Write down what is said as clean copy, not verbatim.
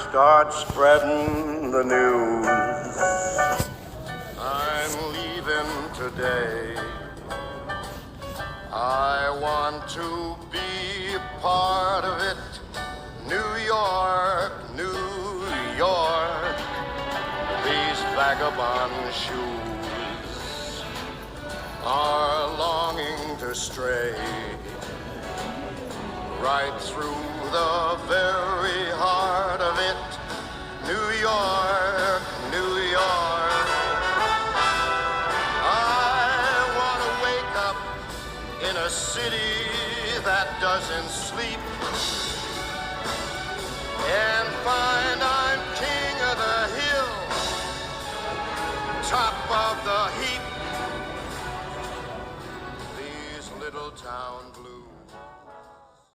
start spreading the news. I'm leaving today. I want to be part of it. New York, New York. These vagabond shoes are longing to stray right through the very heart of it. New York, New York. I want to wake up in a city that doesn't